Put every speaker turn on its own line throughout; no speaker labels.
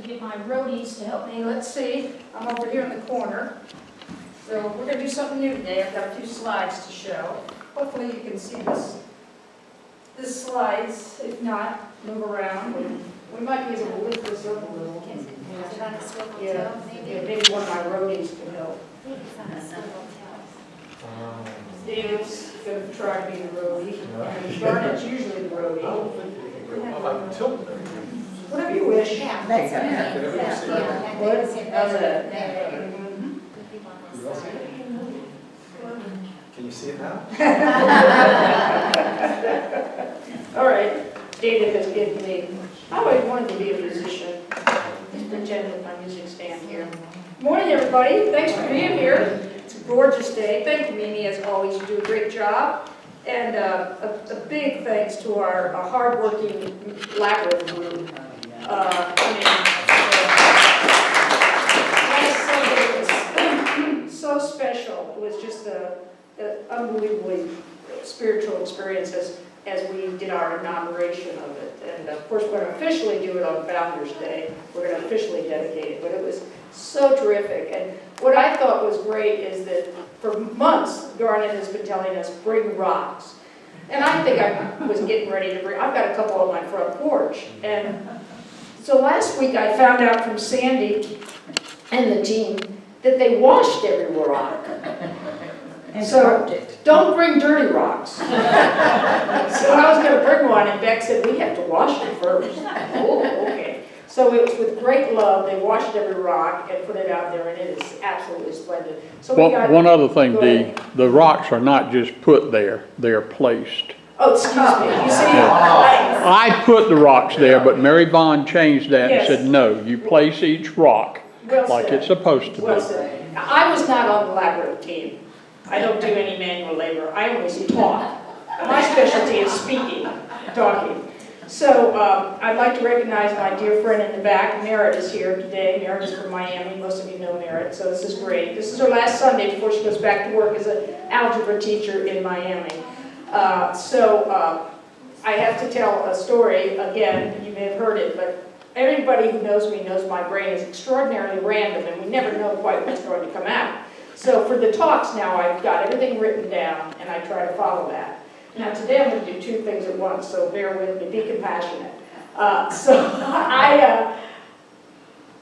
get my roadies to help me. Let's see, I'm over here in the corner. So we're going to do something new today. I've got a few slides to show. Hopefully you can see this slides. If not, move around. We might be able to lift this up a little. Yeah, maybe one of my roadies can help. Dave's going to try to be the roadie. And Garnett's usually the roadie. Whatever you wish.
Yeah, that's
What? How's that?
Can you see it now?
All right. David has given me, I always wanted to be a musician. Just pretend with my music stand here. Morning, everybody. Thanks for being here. It's a gorgeous day. Thank you, Mimi, as always. You do a great job. And a big thanks to our hardworking labyrinth group. Last Sunday was so special. It was just an unbelievably spiritual experience as we did our inauguration of it. And of course, we're going to officially do it on Founders Day. We're going to officially dedicate it. But it was so terrific. And what I thought was great is that for months, Garnet has been telling us, bring rocks. And I think I was getting ready to bring, I've got a couple on my front porch. And so last week I found out from Sandy and the team that they washed every rock.
And
so don't bring dirty rocks. So I was going to bring one, and Beck said, we have to wash it first. Oh, okay. So it was with great love. They washed every rock and put it out there, and it is absolutely splendid. So we got,
one other thing, Dee, the rocks are not just put there, they're placed.
oh, excuse me. You see,
I put the rocks there, but Mary Bond changed that and
Yes.
said, no, you place each rock
well
like
said.
it's supposed to
Well
be.
said. I was not on the labyrinth team. I don't do any manual labor. I only talk. My specialty is speaking, talking. So I'd like to recognize my dear friend in the back. Merritt is here today. Merritt is from Miami. Most of you know Merritt, so this is great. This is her last Sunday before she goes back to work as an algebra teacher in Miami. I have to tell a story. Again, you may have heard it, but everybody who knows me knows my brain is extraordinarily random, and we never know quite what's going to come out. So for the talks now, I've got everything written down, and I try to follow that. Now today I'm going to do two things at once, so bear with me, be compassionate. I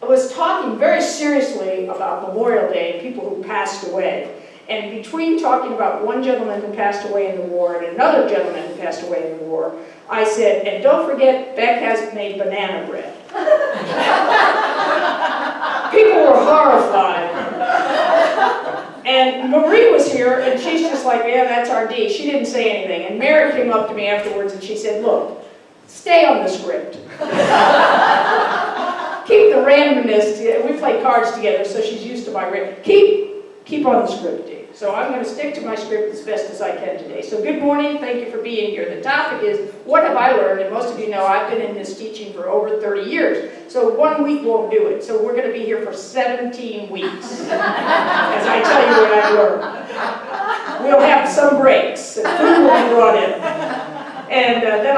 was talking very seriously about Memorial Day and people who passed away. And between talking about one gentleman who passed away in the war and another gentleman who passed away in the war, I said, and don't forget, Beck has made banana bread. People were horrified. And Marie was here, and she's just like, yeah, that's our Dee. She didn't say anything. And Mary came up to me afterwards, and she said, look, stay on the script. Keep the randomness. We play cards together, so she's used to my keep on the script, Dee. So I'm going to stick to my script as best as I can today. So good morning. Thank you for being here. The topic is, what have I learned? And most of you know I've been in this teaching for over 30 years. So 1 week won't do it. So we're going to be here for 17 weeks as I tell you what I've learned. We'll have some breaks. And food will be brought in. And then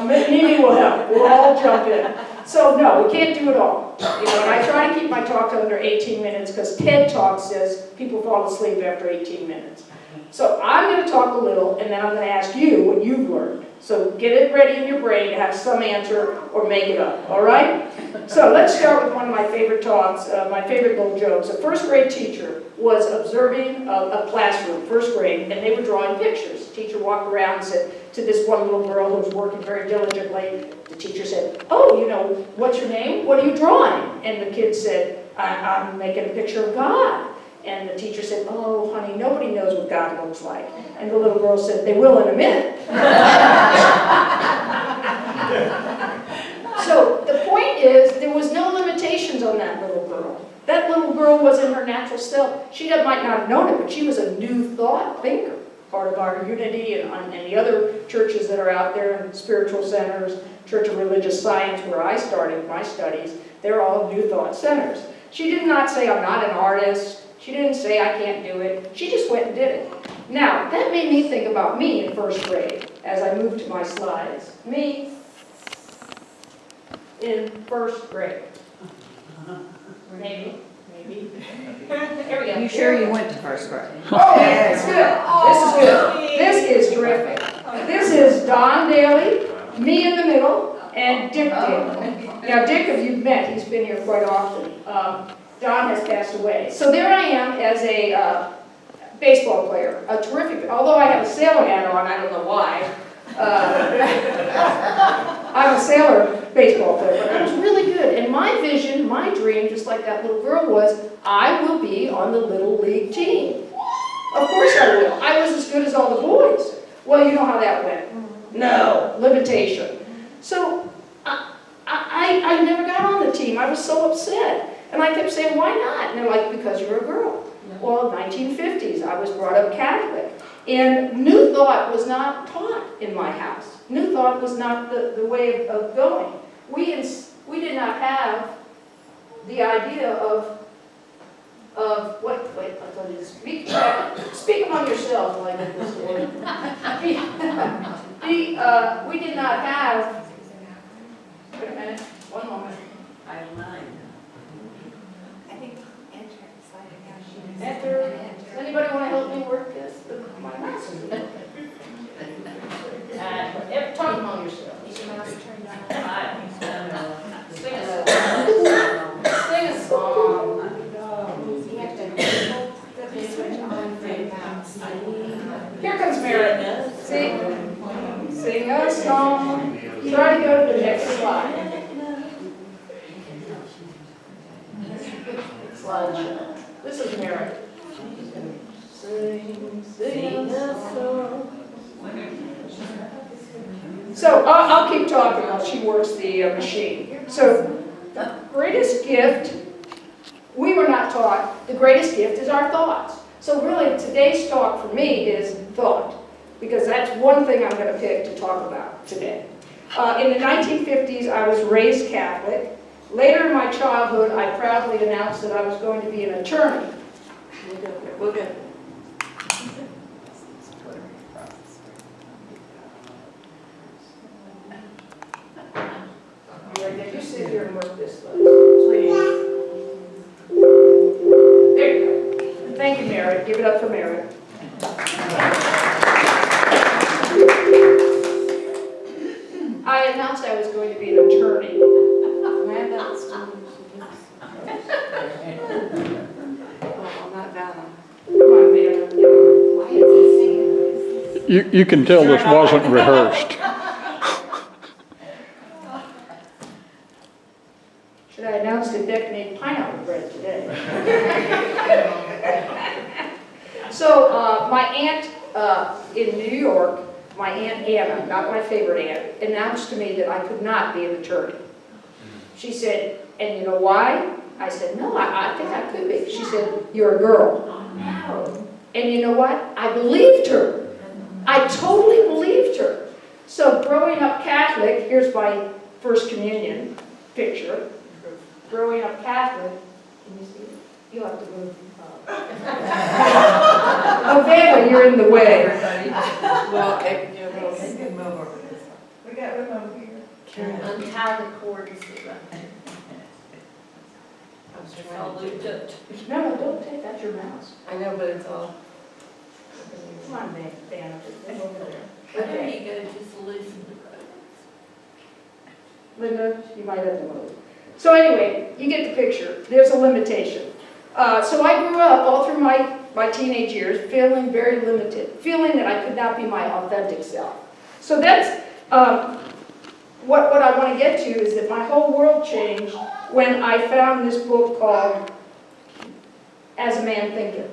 Mimi will help. We'll all jump in. So no, we can't do it all. You know, and I try to keep my talk under 18 minutes because TED Talk says people fall asleep after 18 minutes. So I'm going to talk a little, and then I'm going to ask you what you've learned. So get it ready in your brain to have some answer or make it up, all right? So let's start with one of my favorite talks, my favorite little jokes. A first grade teacher was observing a classroom, first grade, and they were drawing pictures. The teacher walked around and said to this one little girl who was working very diligently, the teacher said, oh, you know, what's your name? What are you drawing? And the kid said, I'm making a picture of God. And the teacher said, oh, honey, nobody knows what God looks like. And the little girl said, they will in a minute. So the point is, there was no limitations on that little girl. That little girl was in her natural self. She might not have known it, but she was a new thought thinker. Part of our unity and the other churches that are out there, and spiritual centers, Church of Religious Science, where I started my studies, they're all new thought centers. She did not say, I'm not an artist. She didn't say, I can't do it. She just went and did it. Now, that made me think about me in first grade as I moved to my slides. Me in first grade. Maybe. Here we go.
You sure you went to first grade?
Oh, yeah, it's good. This is good. This is terrific. This is Don Daly, me in the middle, and Dick Daly. Now, Dick, if you've met, he's been here quite often. Don has passed away. So there I am as a baseball player, a terrific, although I have a sailor hat on, I don't know why. I'm a sailor baseball player, but I was really good. And my vision, my dream, just like that little girl was, I will be on the Little League team. Of course I will. I was as good as all the boys. Well, you know how that went. No, limitation. So I never got on the team. I was so upset. And I kept saying, why not? And they're like, because you're a girl. Well, 1950s, I was brought up Catholic. And New Thought was not taught in my house. New Thought was not the way of going. We did not have the idea of wait, I thought you speak among yourselves like this word. We did not have, wait a minute, one moment.
Item 9.
Enter. Does anybody want to help me work this? My mouse is talk among yourselves. Sing a song. Here comes Mary. Sing a song. Try to go to the next slide. Slideshow. This is Mary. Sing a song. So I'll keep talking while she works the machine. So the greatest gift, we were not taught, the greatest gift is our thoughts. So really today's talk for me is thought, because that's one thing I'm going to pick to talk about today. In the 1950s, I was raised Catholic. Later in my childhood, I proudly announced that I was going to be an attorney. We're good. You sit here and work this way, please. There you go. Thank you, Mary. Give it up for Mary. I announced I was going to be an attorney.
You can tell this wasn't rehearsed.
Should I announce the deck made pineapple bread today? So my aunt in New York, my Aunt Anna, not my favorite aunt, announced to me that I could not be an attorney. She said, and you know why? I said, no, I think I could be. She said, you're a girl. And you know what? I believed her. I totally believed her. So growing up Catholic, here's my first communion picture. Growing up Catholic, can you see it? You'll have to move. Oh, Vanna, you're in the way.
Well, you can move over this one.
We got room over here.
Untie the cord and see that.
No, don't take, that's your mouse.
I know, but it's all.
Come on, Vanna, just move over there.
There you go, just loosen the rope.
Linda, you might have to move. So anyway, you get the picture. There's a limitation. So I grew up all through my teenage years feeling very limited, feeling that I could not be my authentic self. So that's what I want to get to is that my whole world changed when I found this book called As a Man Thinketh.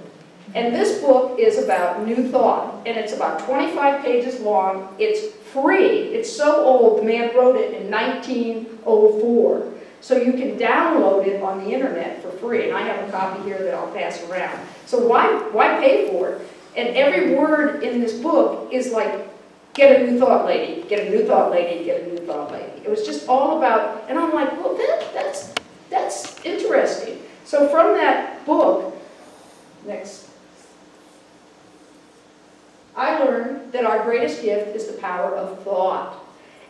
And this book is about New Thought, and it's about 25 pages long. It's free. It's so old, the man wrote it in 1904. So you can download it on the internet for free, and I have a copy here that I'll pass around. So why pay for it? And every word in this book is like, get a new thought lady, get a new thought lady, get a new thought lady. It was just all about, and I'm like, well, that's interesting. So from that book, next, I learned that our greatest gift is the power of thought.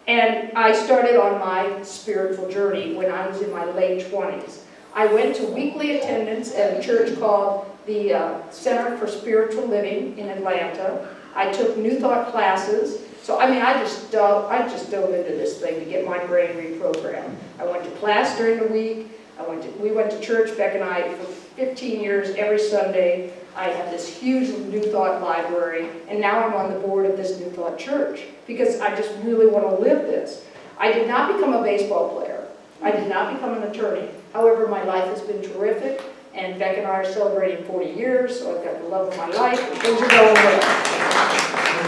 And I started on my spiritual journey when I was in my late 20s. I went to weekly attendance at a church called the Center for Spiritual Living in Atlanta. I took New Thought classes. So I mean, I just dove into this thing to get my brain reprogrammed. I went to class during the week. We went to church, Beck and I, for 15 years every Sunday. I had this huge New Thought library, and now I'm on the board of this New Thought church because I just really want to live this. I did not become a baseball player. I did not become an attorney. However, my life has been terrific, and Beck and I are celebrating 40 years, so I've got the love of my life, and things are going well.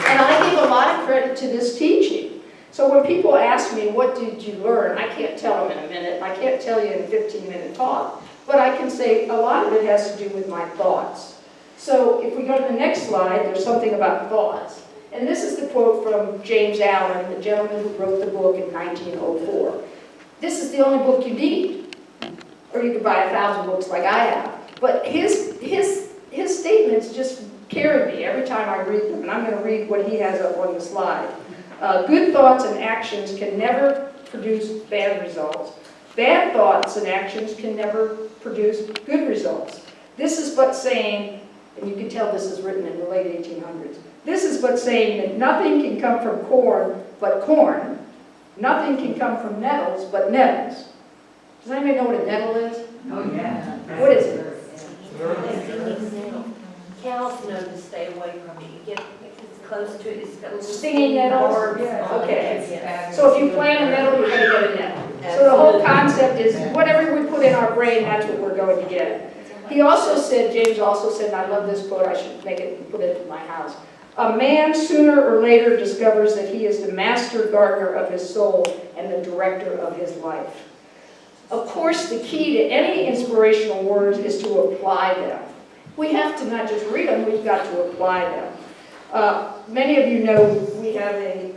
And I give a lot of credit to this teaching. So when people ask me, what did you learn? I can't tell them in a minute. I can't tell you in a 15-minute talk. But I can say a lot of it has to do with my thoughts. So if we go to the next slide, there's something about thoughts. And this is the quote from James Allen, the gentleman who wrote the book in 1904. This is the only book you need. Or you could buy 1,000 books like I have. But his statements just carry me every time I read them. And I'm going to read what he has up on the slide. Good thoughts and actions can never produce bad results. Bad thoughts and actions can never produce good results. This is but saying, and you can tell this is written in the late 1800s, this is but saying that nothing can come from corn but corn, nothing can come from nettles but nettles. Does anybody know what a nettle is?
Oh, yeah.
What is it?
Cows know to stay away from it. You get close to it, it's got little
Stinging nettles?
barbs
Yeah,
on it.
okay.
Yes.
So if you plant a nettle, you're going to get a nettle. So the whole concept is whatever we put in our brain, that's what we're going to get. He also said, James also said, and I love this quote, I should make it and put it in my house. A man sooner or later discovers that he is the master gardener of his soul and the director of his life. Of course, the key to any inspirational words is to apply them. We have to not just read them, we've got to apply them. Many of you know we have a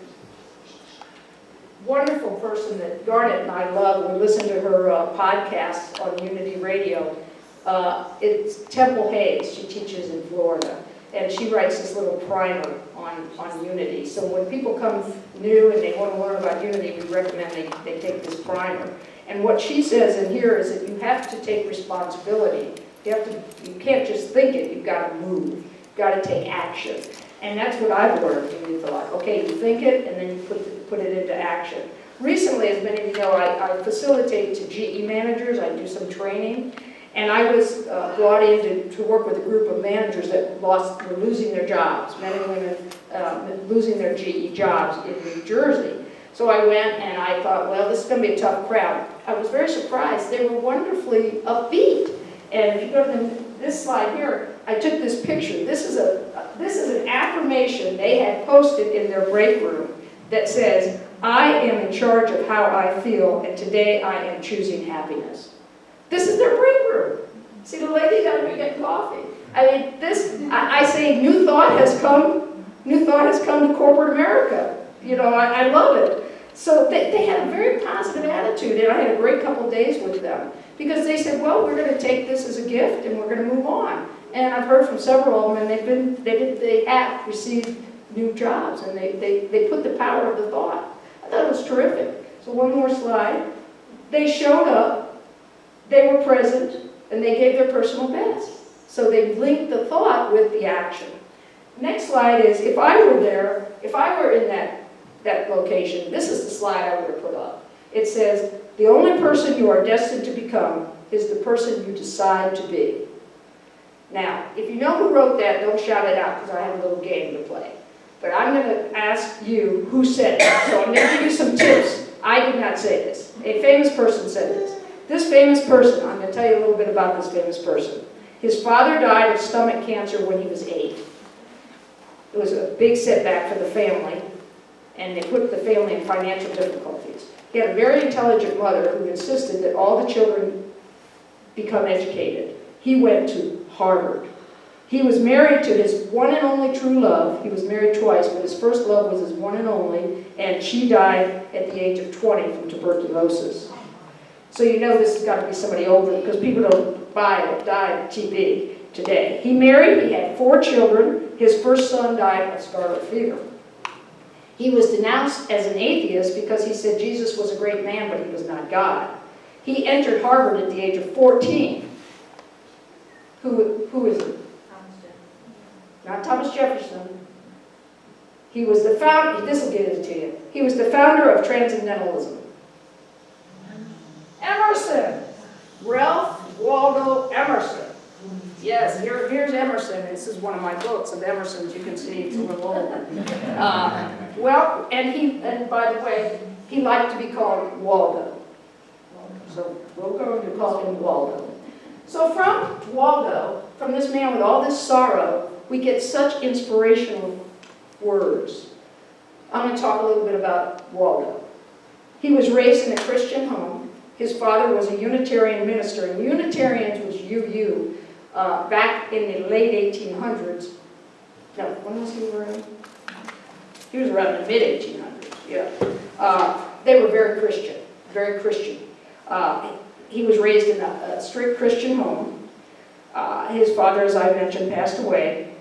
wonderful person that Garnet and I love. We listen to her podcasts on Unity Radio. It's Temple Hayes. She teaches in Florida. And she writes this little primer on Unity. So when people come new and they want to learn about Unity, we recommend they take this primer. And what she says in here is that you have to take responsibility. You can't just think it, you've got to move. You've got to take action. And that's what I've learned in New Thought. Okay, you think it, and then you put it into action. Recently, as many of you know, I facilitate to GE managers. I do some training. And I was brought in to work with a group of managers that were losing their jobs, men and women losing their GE jobs in New Jersey. So I went and I thought, well, this is going to be a tough crowd. I was very surprised. They were wonderfully upbeat. And if you go to this slide here, I took this picture. This is an affirmation they had posted in their break room that says, I am in charge of how I feel, and today I am choosing happiness. This is their break room. See the lady down there getting coffee. I mean, I say New Thought has come to corporate America. You know, I love it. So they had a very positive attitude, and I had a great couple of days with them. Because they said, well, we're going to take this as a gift, and we're going to move on. And I've heard from several of them, and they have received new jobs, and they put the power of the thought. I thought it was terrific. So one more slide. They showed up, they were present, and they gave their personal best. So they linked the thought with the action. Next slide is, if I were in that location, this is the slide I would have put up. It says, the only person you are destined to become is the person you decide to be. Now, if you know who wrote that, don't shout it out because I have a little game to play. But I'm going to ask you who said it. So I'm going to give you some tips. I did not say this. A famous person said this. This famous person, I'm going to tell you a little bit about this famous person. His father died of stomach cancer when he was 8. It was a big setback for the family, and they put the family in financial difficulties. He had a very intelligent mother who insisted that all the children become educated. He went to Harvard. He was married to his one and only true love. He was married twice, but his first love was his one and only, and she died at the age of 20 from tuberculosis. So you know this has got to be somebody older, because people don't die of TB today. He married, he had 4 children. His first son died of scarlet fever. He was denounced as an atheist because he said Jesus was a great man, but he was not God. He entered Harvard at the age of 14. Who is it? Not Thomas Jefferson. He was the founder, this will get it to you. He was the founder of Transcendentalism. Emerson. Ralph Waldo Emerson. Yes, here's Emerson. This is one of my books of Emerson's. You can see it's a little old. Well, and by the way, he liked to be called Waldo. So we're going to call him Waldo. So from Waldo, from this man with all this sorrow, we get such inspirational words. I'm going to talk a little bit about Waldo. He was raised in a Christian home. His father was a Unitarian minister, and Unitarians was UU back in the late 1800s. No, when was he around? He was around in the mid-1800s, yeah. They were very Christian, very Christian. He was raised in a strict Christian home. His father, as I mentioned, passed away.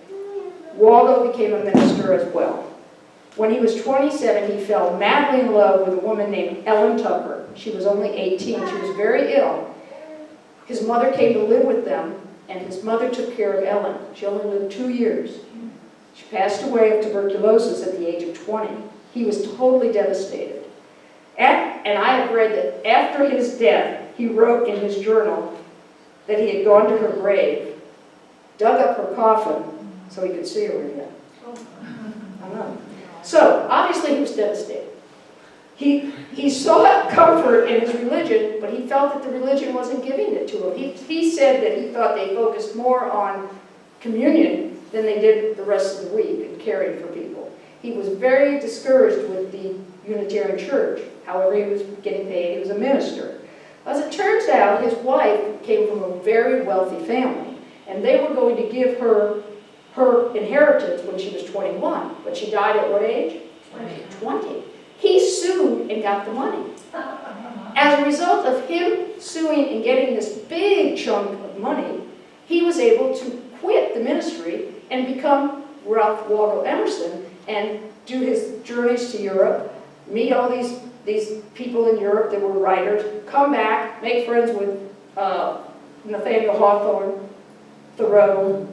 Waldo became a minister as well. When he was 27, he fell madly in love with a woman named Ellen Tucker. She was only 18. She was very ill. His mother came to live with them, and his mother took care of Ellen. She only lived 2 years. She passed away of tuberculosis at the age of 20. He was totally devastated. And I have read that after his death, he wrote in his journal that he had gone to her grave, dug up her coffin so he could see her again. I know. So, obviously he was devastated. He sought comfort in his religion, but he felt that the religion wasn't giving it to him. He said that he thought they focused more on communion than they did the rest of the week and caring for people. He was very discouraged with the Unitarian Church. However, he was getting paid. He was a minister. As it turns out, his wife came from a very wealthy family, and they were going to give her inheritance when she was 21. But she died at what age? 20. He sued and got the money. As a result of him suing and getting this big chunk of money, he was able to quit the ministry and become Ralph Waldo Emerson and do his journeys to Europe, meet all these people in Europe that were writers, come back, make friends with Nathaniel Hawthorne, Thoreau,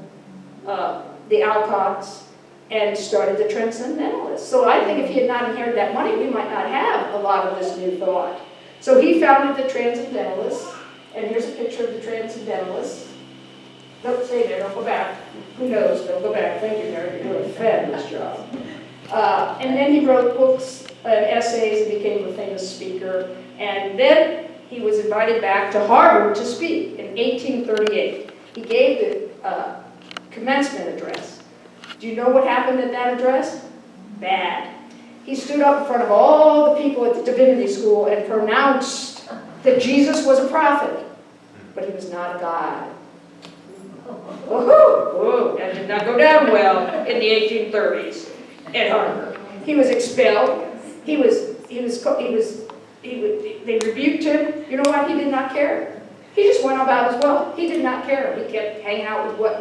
the Alcotts, and started the Transcendentalists. So I think if he had not inherited that money, we might not have a lot of this new thought. So he founded the Transcendentalists, and here's a picture of the Transcendentalists. Don't stay there, don't go back. Who knows, don't go back. Thank you, Mary, you're doing a fabulous job. And then he wrote books, essays, and became a famous speaker. And then he was invited back to Harvard to speak in 1838. He gave the commencement address. Do you know what happened at that address? Bad. He stood up in front of all the people at the divinity school and pronounced that Jesus was a prophet, but he was not a god. Woohoo! That did not go down well in the 1830s at Harvard. He was expelled. They rebuked him. You know what? He did not care. He just went about his well. He did not care. He kept hanging out with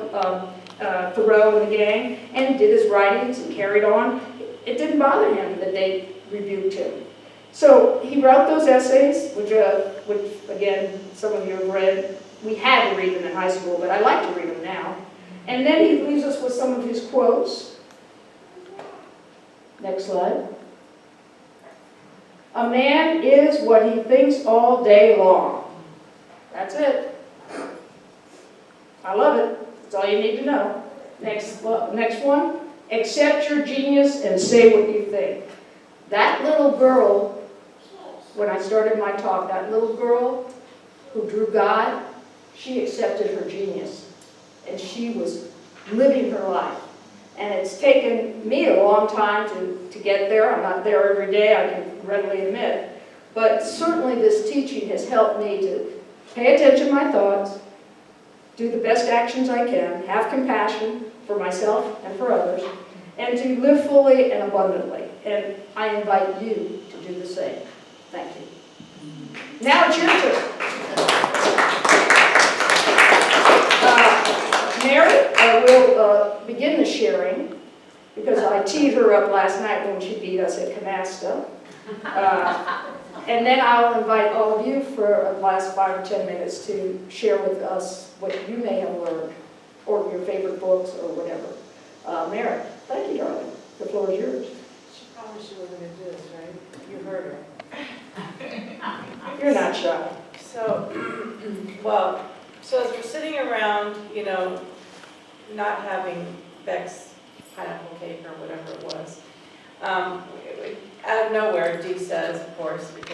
Thoreau and the gang, and did his writings and carried on. It didn't bother him that they rebuked him. So he wrote those essays, which again, some of you have read. We had to read them in high school, but I like to read them now. And then he leaves us with some of his quotes. Next slide. A man is what he thinks all day long. That's it. I love it. That's all you need to know. Next one. Accept your genius and say what you think. That little girl, when I started my talk, that little girl who drew God, she accepted her genius. And she was living her life. And it's taken me a long time to get there. I'm not there every day, I can readily admit. But certainly this teaching has helped me to pay attention to my thoughts, do the best actions I can, have compassion for myself and for others, and to live fully and abundantly. And I invite you to do the same. Thank you. Now it's your turn. Mary will begin the sharing, because I teed her up last night when she beat us at Canasta. And then I'll invite all of you for the last 5 or 10 minutes to share with us what you may have learned, or your favorite books, or whatever. Mary, thank you, darling. The floor is yours.
She promised she wasn't gonna do this, right? You heard her.
You're not shy.
So, well, so as we're sitting around, not having Beck's pineapple cake or whatever it was, out of nowhere, Dee says, of course, because